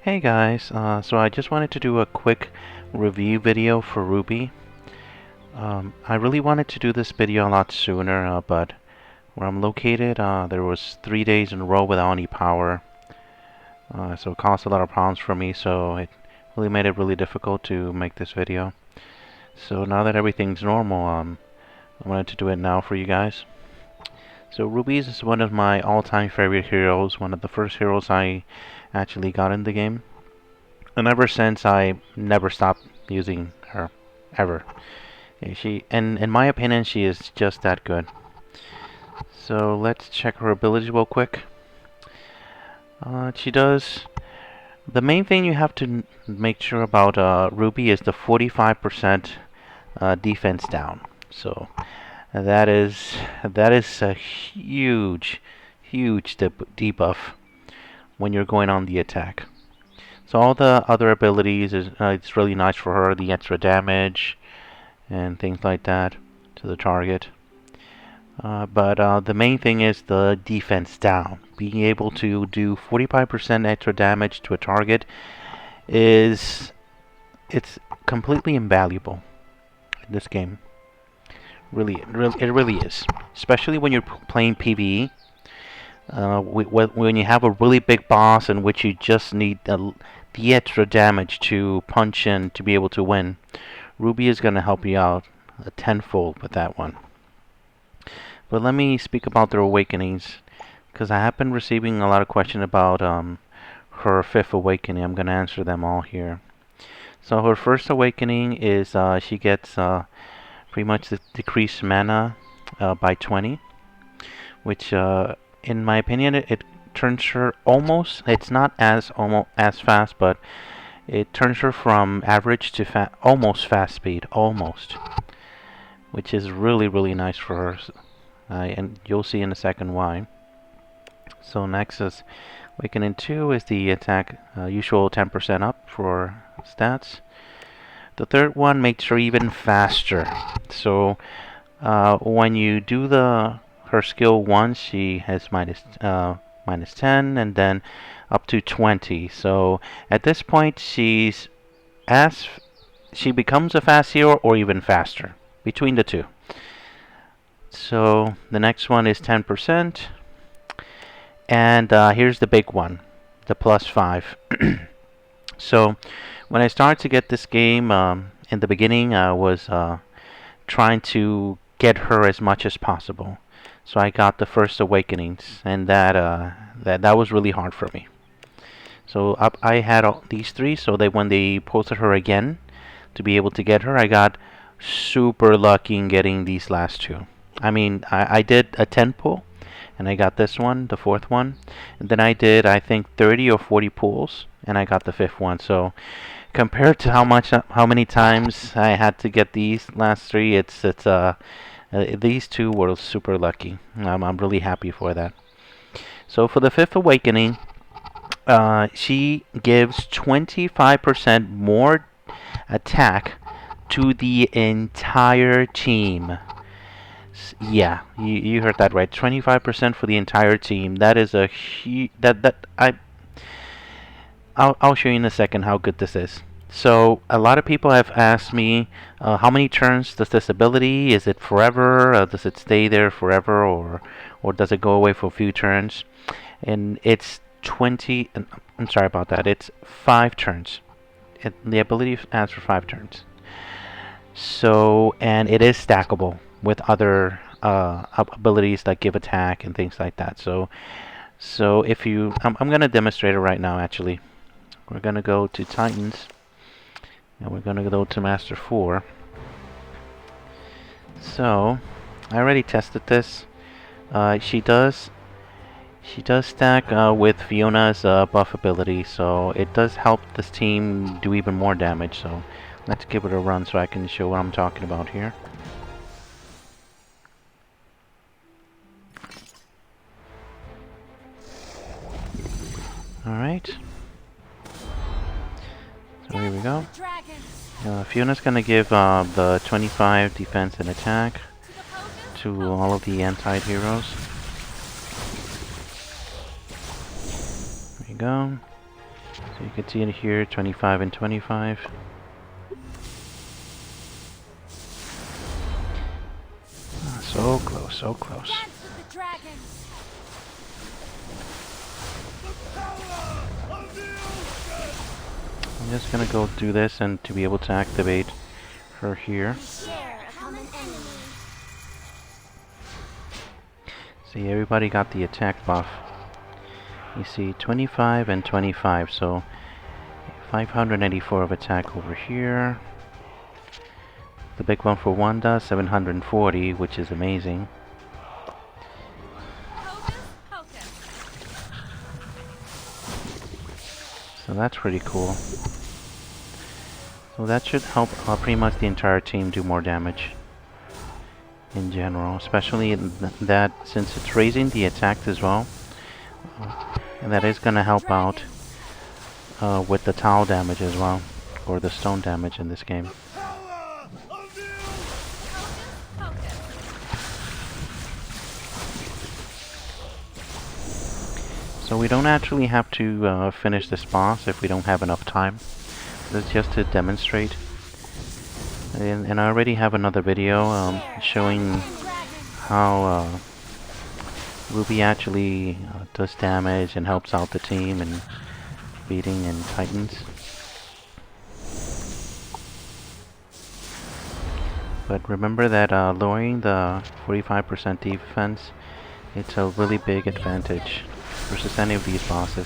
Hey guys, so I just wanted to do a quick review video for Ruby. I really wanted to do this video a lot sooner, but where I'm located, there was 3 days in a row without any power. So it caused a lot of problems for me, so it really made it really difficult to make this video. So now that everything's normal, I wanted to do it now for you guys. So Ruby is one of my all-time favorite heroes, one of the first heroes I actually got in the game. And ever since, I never stopped using her, ever. And in my opinion, she is just that good. So let's check her abilities real quick. She does. The main thing you have to make sure about Ruby is the 45% defense down. So that is a huge debuff when you're going on the attack. So all the other abilities it's really nice for her, the extra damage and things like that to the target. But the main thing is the defense down. Being able to do 45% extra damage to a target it's completely invaluable in this game. It really is. Especially when you're playing PvE. When you have a really big boss in which you just need the extra damage to punch in to be able to win, Ruby is going to help you out a tenfold with that one. But let me speak about their awakenings, because I have been receiving a lot of questions about her fifth awakening. I'm going to answer them all here. So her first awakening is she gets pretty much the decreased mana by 20, which in my opinion it turns her almost, it's not as fast, but it turns her from average to almost fast speed, almost, which is really nice for her, and you'll see in a second why. So next is Awakening 2 is the attack usual 10% up for stats. The third one makes her even faster. So when you do her skill once, she has minus 10 and then up to 20. So at this point, she becomes a fast hero or even faster, between the two. So the next one is 10%, and here's the big one, the +5. So when I started to get this game, in the beginning I was trying to get her as much as possible. So I got the first awakenings, and that was really hard for me. So I had these three, so when they posted her again to be able to get her, I got super lucky in getting these last two. I mean, I did a 10 pull, and I got this one, the fourth one. And then I did, I think, 30 or 40 pulls, and I got the fifth one. So compared to how many times I had to get these last three, these two were super lucky. I'm really happy for that. So for the fifth awakening, she gives 25% more attack to the entire team. Yeah, you heard that right. 25% for the entire team. That is a huge. I'll show you in a second how good this is. So a lot of people have asked me, how many turns does this ability? Is it forever? Does it stay there forever, or does it go away for a few turns? And it's 20. I'm sorry about that. It's 5 turns. The ability adds for 5 turns. So, and it is stackable with other abilities that give attack and things like that. So if you, I'm gonna demonstrate it right now. Actually, we're gonna go to Titans, and we're gonna go to Master 4. So I already tested this. She does stack with Fiona's buff ability, so it does help this team do even more damage. So let's give it a run so I can show what I'm talking about here. Alright. So here we go. Fiona's gonna give the 25 defense and attack to all of the anti-heroes. There you go. So you can see it here, 25 and 25. Ah, so close, so close. I'm just gonna go do this and to be able to activate her here. See, everybody got the attack buff. You see 25 and 25, so 584 of attack over here. The big one for Wanda, 740, which is amazing. So that's pretty cool. So that should help pretty much the entire team do more damage in general, especially in that since it's raising the attack as well. And that is going to help out with the towel damage as well, or the stone damage in this game. So we don't actually have to finish this boss if we don't have enough time. This is just to demonstrate. And I already have another video showing how Ruby actually does damage and helps out the team and beating in Titans. But remember that lowering the 45% defense, it's a really big advantage versus any of these bosses.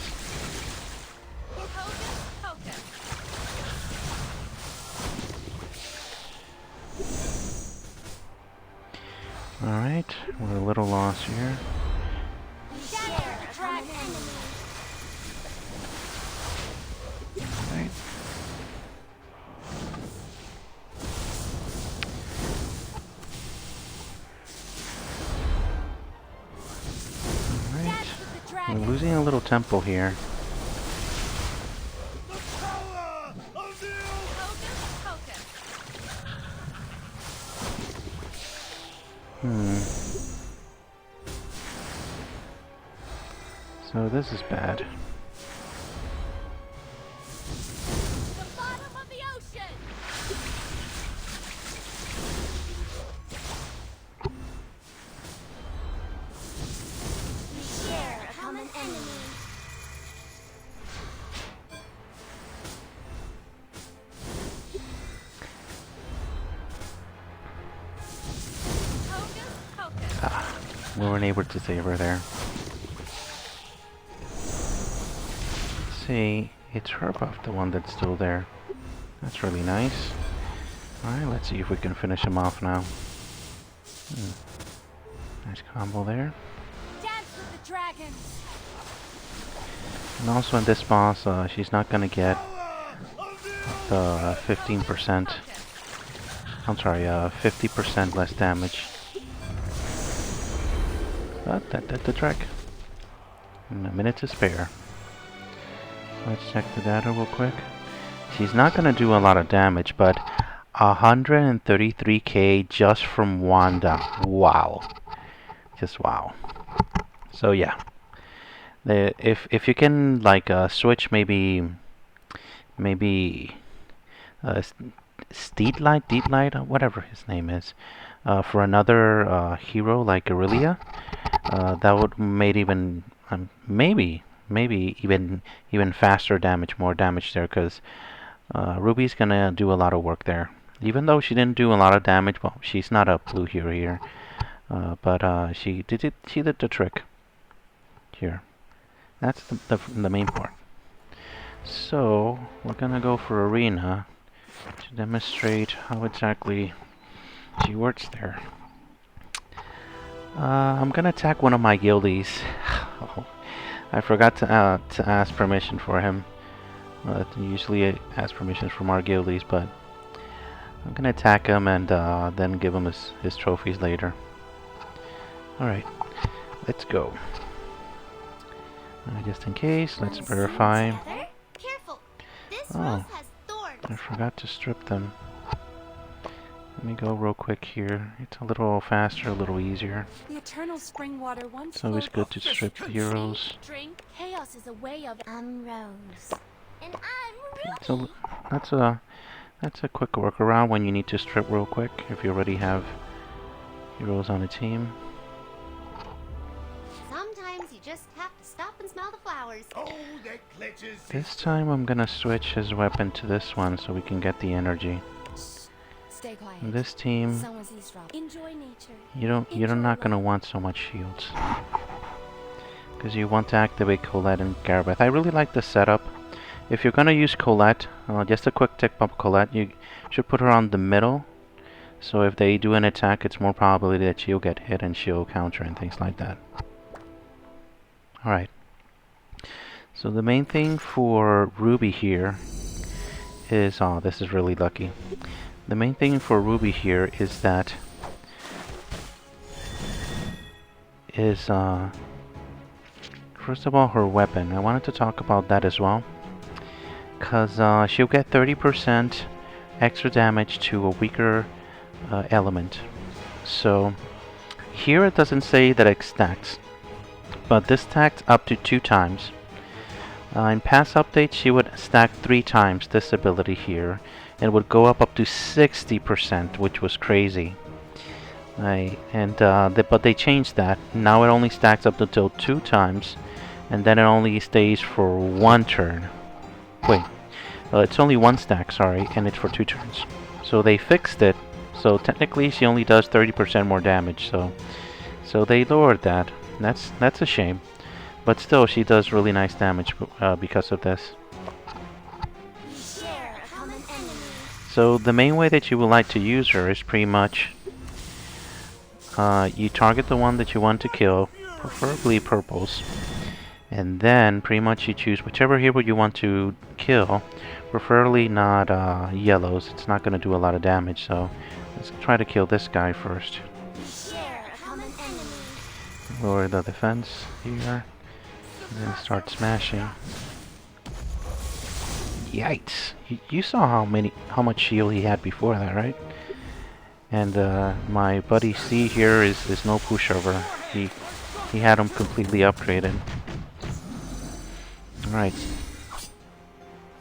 Alright, we're a little lost here. Alright. Alright. We're losing a little tempo here. So this is bad. The bottom of the ocean. We share a common enemy. We weren't able to save her there. See, it's her buff, the one that's still there. That's really nice. Alright, let's see if we can finish him off now. Nice combo there. Dance with the dragons. And also in this boss, she's not gonna get the 15%. I'm sorry, 50% less damage. But that did the trick. And a minute to spare. Let's check the data real quick. She's not gonna do a lot of damage, but 133k just from Wanda. Wow. Just wow. So yeah. If you can like switch maybe Deedlight, whatever his name is, for another hero like Aurelia, that would made even maybe even faster damage, more damage there, because Ruby's gonna do a lot of work there. Even though she didn't do a lot of damage, well, she's not a blue hero here, but she did the trick here. That's the main part. So we're gonna go for Arena to demonstrate how exactly she works there. I'm gonna attack one of my guildies. Oh, I forgot to ask permission for him. Usually I ask permissions from our guildies, but I'm gonna attack him and then give him his trophies later. Alright, let's go. Just in case, let's verify. Careful. This Oh, rose has thorns. I forgot to strip them. Let me go real quick here. It's a little faster, a little easier. The eternal spring water once It's always flowed good to strip the heroes. Drink. Chaos is a way of Rose. And I'm So Ruby. that's a quick workaround when you need to strip real quick if you already have heroes on a team. Sometimes you just have to stop and smell the flowers. Oh, that clutches This time I'm gonna switch his weapon to this one so we can get the energy. Shh. Stay quiet. In this team, Someone's eavesdropping. Enjoy nature. you're not gonna want so much shields because you want to activate Colette and Garabeth. I really like the setup. If you're gonna use Colette, just a quick tip of Colette, you should put her on the middle. So if they do an attack, it's more probability that she'll get hit and she'll counter and things like that. Alright. So the main thing for Ruby here is, oh, this is really lucky. The main thing for Ruby here is that first of all, her weapon. I wanted to talk about that as well, because she'll get 30% extra damage to a weaker element. So here it doesn't say that it stacks, but this stacks up to 2 times. In past updates, she would stack 3 times this ability here, and would go up to 60%, which was crazy. But they changed that. Now it only stacks up until 2 times, and then it only stays for 1 turn. Wait, it's only 1 stack, sorry, and it's for 2 turns. So they fixed it. So technically, she only does 30% more damage. So they lowered that. That's a shame. But still, she does really nice damage because of this. We share a common enemy. So the main way that you would like to use her is pretty much you target the one that you want to kill, preferably purples, and then pretty much you choose whichever hero you want to kill, preferably not yellows. It's not going to do a lot of damage, so let's try to kill this guy first. We share a common enemy. Lower the defense here, and then start smashing. Yikes! You saw how much shield he had before that, right? And my buddy C here is no pushover. He had him completely upgraded. Alright.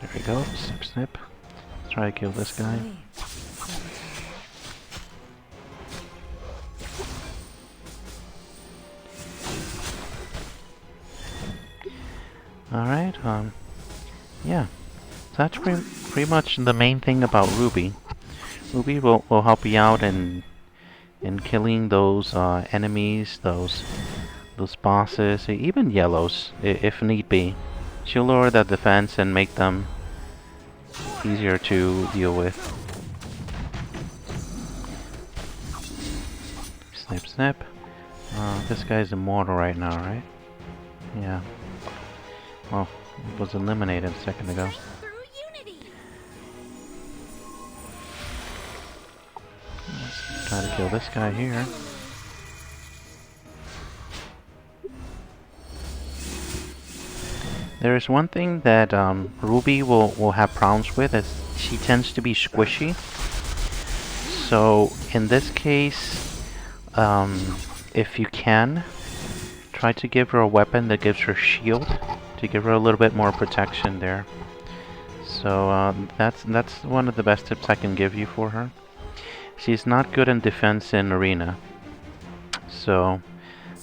There we go. Snip snip. Let's try to kill this guy. Alright, yeah. So that's pretty much the main thing about Ruby. Ruby will help you out in killing those enemies, those bosses, even yellows, if need be. She'll lower the defense and make them easier to deal with. Snip snip. This guy's immortal right now, right? Yeah. Well, it was eliminated a second ago. Through unity. Let's try to kill this guy here. There is one thing that Ruby will have problems with, is she tends to be squishy. So in this case, if you can, try to give her a weapon that gives her shield, to give her a little bit more protection there. So that's one of the best tips I can give you for her. She's not good in defense in arena, so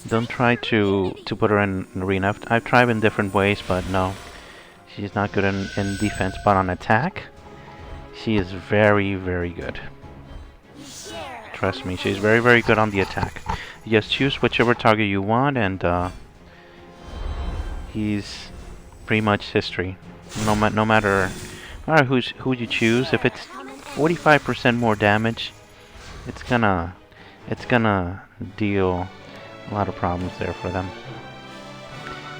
don't try to put her in arena. I've tried in different ways, but no, she's not good in defense. But on attack, she is very, very good. Trust me, she's very, very good on the attack. You just choose whichever target you want, and he's pretty much history. No matter who you choose, if it's 45% more damage, it's gonna deal a lot of problems there for them.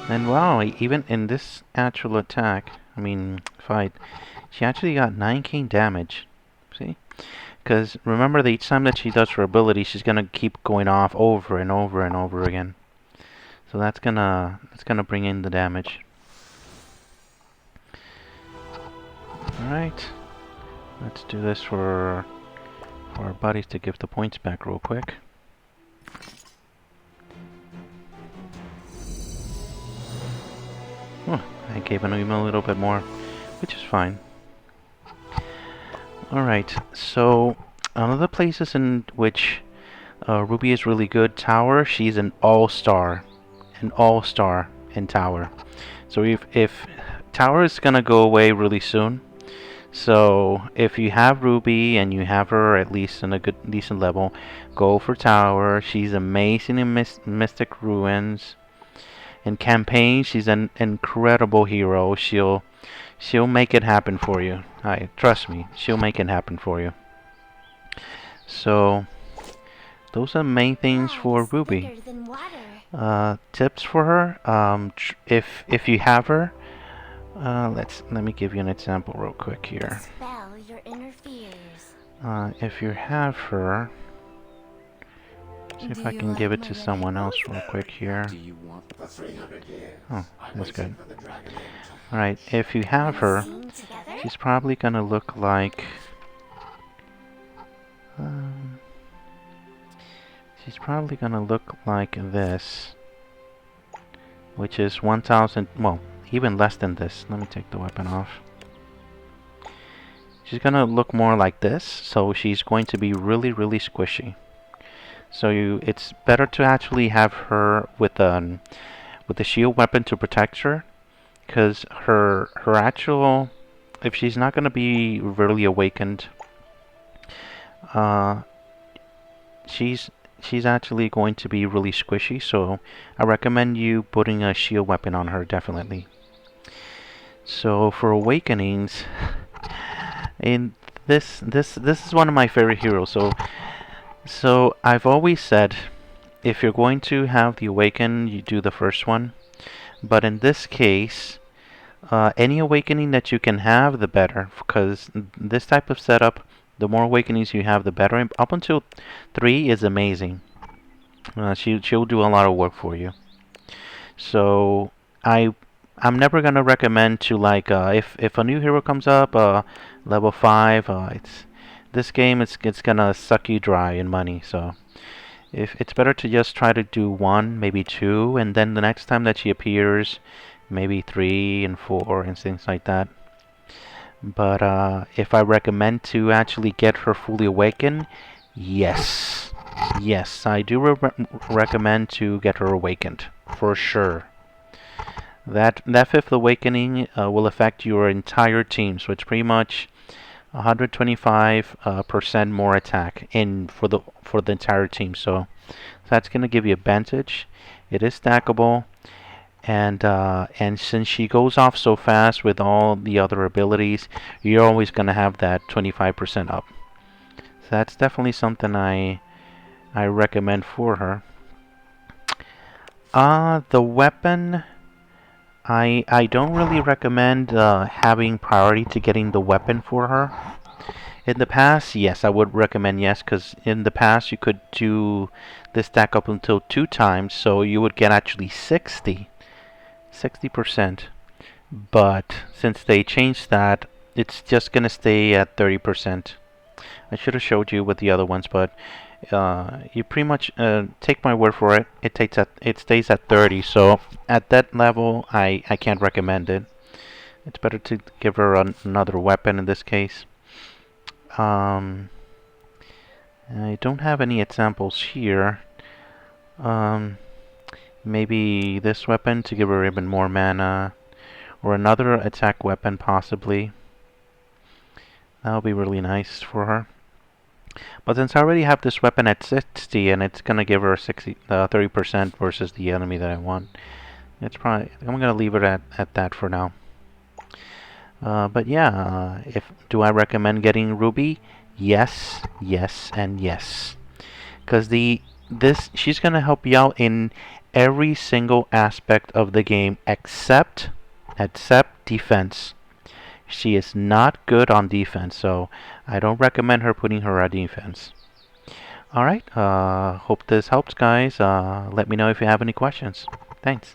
And wow, even in this actual attack, fight, she actually got 9k damage. See? Because remember that each time that she does her ability, she's gonna keep going off over and over and over again. So that's gonna bring in the damage. Alright. Let's do this for our buddies to give the points back real quick. Oh, I gave him a little bit more. which is fine. Alright, so another places in which Ruby is really good, Tower, she's an all-star. An all-star in Tower. So if Tower is gonna go away really soon, so if you have Ruby and you have her at least in a good decent level, go for Tower. She's amazing in Mystic Ruins. In campaign, she's an incredible hero. She'll make it happen for you. Trust me, she'll make it happen for you. So those are the main things for Eyes Ruby. bigger than water. Tips for her. If you have her, let me give you an example real quick here. Spell your inner fears. If you have her, see if I can give it to someone else real quick here. Oh, that's good. Alright, if you have her, Sing together. she's probably gonna look like... she's probably gonna look like this. Which is 1000... well, even less than this. Let me take the weapon off. She's gonna look more like this, so she's going to be really, really squishy. So it's better to actually have her with a shield weapon to protect her, because her actual, if she's not gonna be really awakened, she's actually going to be really squishy. So I recommend you putting a shield weapon on her definitely. So for awakenings, in this is one of my favorite heroes. So I've always said, if you're going to have the awaken, you do the first one. But in this case, any awakening that you can have, the better. Because this type of setup, the more awakenings you have, the better. And up until 3 is amazing. She'll do a lot of work for you. So I'm never gonna recommend to like if a new hero comes up, level 5, this game it's gonna suck you dry in money. So if it's better to just try to do 1, maybe 2, and then the next time that she appears, maybe 3 and 4 and things like that. But if I recommend to actually get her fully awakened, yes, I do recommend to get her awakened for sure. That 5th awakening will affect your entire team, so it's pretty much 125% more attack for the entire team. So that's gonna give you advantage. It is stackable, and since she goes off so fast with all the other abilities, you're always gonna have that 25% up. So that's definitely something I recommend for her. The weapon, I don't really recommend having priority to getting the weapon for her. In the past, yes, I would recommend yes, because in the past you could do this stack up until 2 times, so you would get actually 60%. But since they changed that, it's just gonna stay at 30%. I should have showed you with the other ones, but you pretty much take my word for it. It stays at 30. So at that level, I can't recommend it. It's better to give her another weapon in this case. I don't have any examples here. Maybe this weapon to give her even more mana, or another attack weapon possibly. That'll be really nice for her. But since I already have this weapon at 60 and it's gonna give her 30% versus the enemy that I want, I'm gonna leave it at that for now. But yeah, do I recommend getting Ruby? Yes, and yes. Because she's gonna help you out in every single aspect of the game except defense. She is not good on defense, so I don't recommend her putting her at defense. Alright, hope this helps, guys. Let me know if you have any questions. Thanks.